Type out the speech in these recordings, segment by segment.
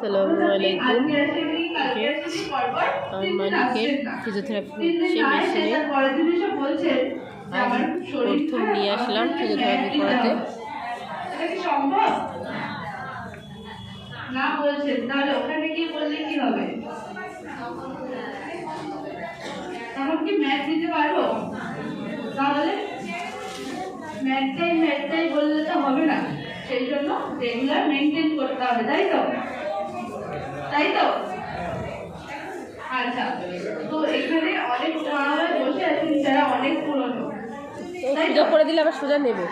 আসসালামু আলাইকুম। আমার মালিকের ফিজিওথেরাপি হচ্ছে মেশিনে। আজ প্রথম নিয়ে আসলাম ফিজিওথেরাপি করাতে। না বলছেন তাহলে ওখানে গিয়ে বললে কি হবে? তখন কি ম্যাথ দিতে পারবো? তাহলে ম্যাথটাই বললে তো হবে না, সেই জন্য রেগুলার মেনটেন করতে হবে, তাই তো? আচ্ছা, তো এখানে অনেক মা বসে আছেন যারা অনেক পুরনো, সোজা করে দিলে আবার সোজা নেবে।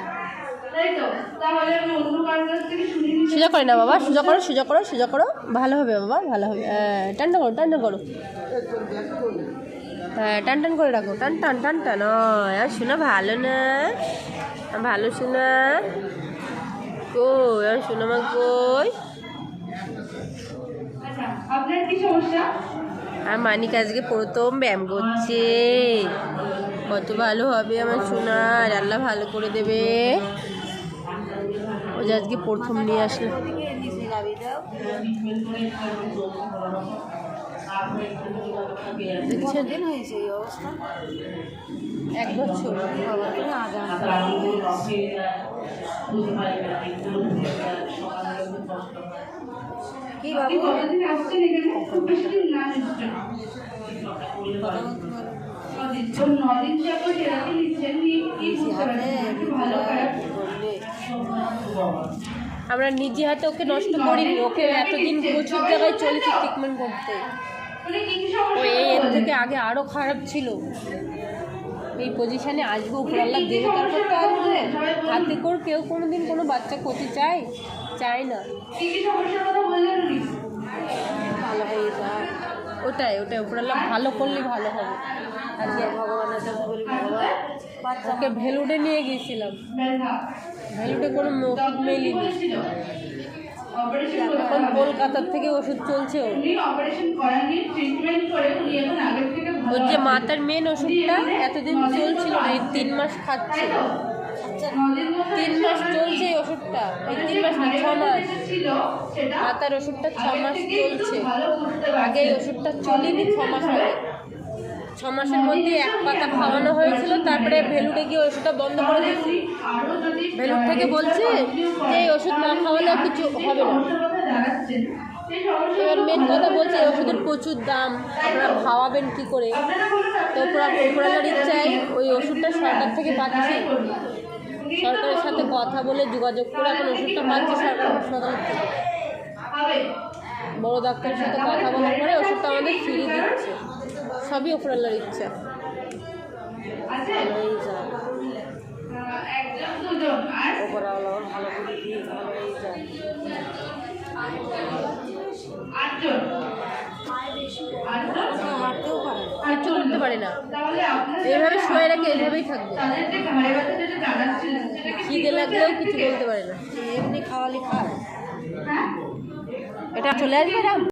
তাই তো? তাহলে আমি অন্য কারোর কাছ থেকে শুনে নিতে। সোজা করে না বাবা, সোজা করো, ভালো হবে বাবা, ভালো হবে। টান করো হ্যাঁ, টান করে রাখো, টান। শোনা ভালো না, ভালো শোনা কই, আর শোনা মা কই। আচ্ছা, আপনার কি সমস্যা? আর মানিক আজকে প্রথম ব্যায়াম করছে, কত ভালো হবে আমার সোনার, আল্লাহ ভালো করে দেবে। ও যে আজকে প্রথম নিয়ে আসলো। দেখছেন 1 বছর কি বাবু কতদিন আসছেন এখানে? খুব বেশি দিন না নিশ্চয়। 9 দিন যাবো থেরাপি নিচ্ছেন, কি বুঝতে পারছেন ভালো খারাপ? আমরা নিজে হাতে ওকে নষ্ট করিনি, ওকে এতদিন প্রচুর জায়গায় চলেছি ট্রিটমেন্ট করতে। ও এর থেকে আগে আরও খারাপ ছিল, এই পজিশানে আসবো উপরাল্লা দেবে, তারপর তো আসবো। হাতে করে কেউ কোনোদিন কোনো বাচ্চা ক্ষতি চায় না। ভালো হয়ে যায়, ওটাই উপরাল্লা ভালো করলে ভালো হবে। আজকে ভগবানের কাছে বলি, ভগবান ওকে ভেলুডে নিয়ে গিয়েছিলাম, ভেলুডে কোনো ওষুধ মেলিনি, এখন কলকাতার থেকে ওষুধ চলছে। ওর যে মাথার মেন ওষুধটা এতদিন চলছিল না, এই 3 মাস খাচ্ছে। 3 মাস চলছে এই ওষুধটা, এই 3 মাস না 6 মাস, মাথার ওষুধটা 6 মাস চলছে। আগে এই ওষুধটা চলেনি 6 মাস আগে। 6 মাসের মধ্যে 1 পাতা খাওয়ানো হয়েছিল, তারপরে ভেলুডে গিয়ে ওষুধটা বন্ধ করে দিয়েছি। ভেলুড থেকে বলছে যে এই ওষুধ না খাওয়ালেও কিছু হবে না। এবার মেন কথা বলছে এই ওষুধের প্রচুর দাম, আপনারা খাওয়াবেন কী করে? তো উপরালার ইচ্ছায় ওই ওষুধটা সরকার থেকে পাচ্ছি, সরকারের সাথে কথা বলে যোগাযোগ করে এখন ওষুধটা পাচ্ছি সরকার হাসপাতাল থেকে। বড় ডাক্তারের সাথে কথা বলার পরে ওষুধটা আমাদের ফ্রি দিচ্ছে, সবই উপরালার ইচ্ছা। এই যায় ওপরওয়ালা ভালো করে দিয়ে ভালো হয়ে যায়। কিচ্ছু করতে পারে না, এইভাবে শুয়ে রাখে, এইভাবেই থাকবে। খিদে লাগলেও কিছু বলতে পারে না, এমনি খাওয়ালে খায়। এটা চলে আসবে রাম।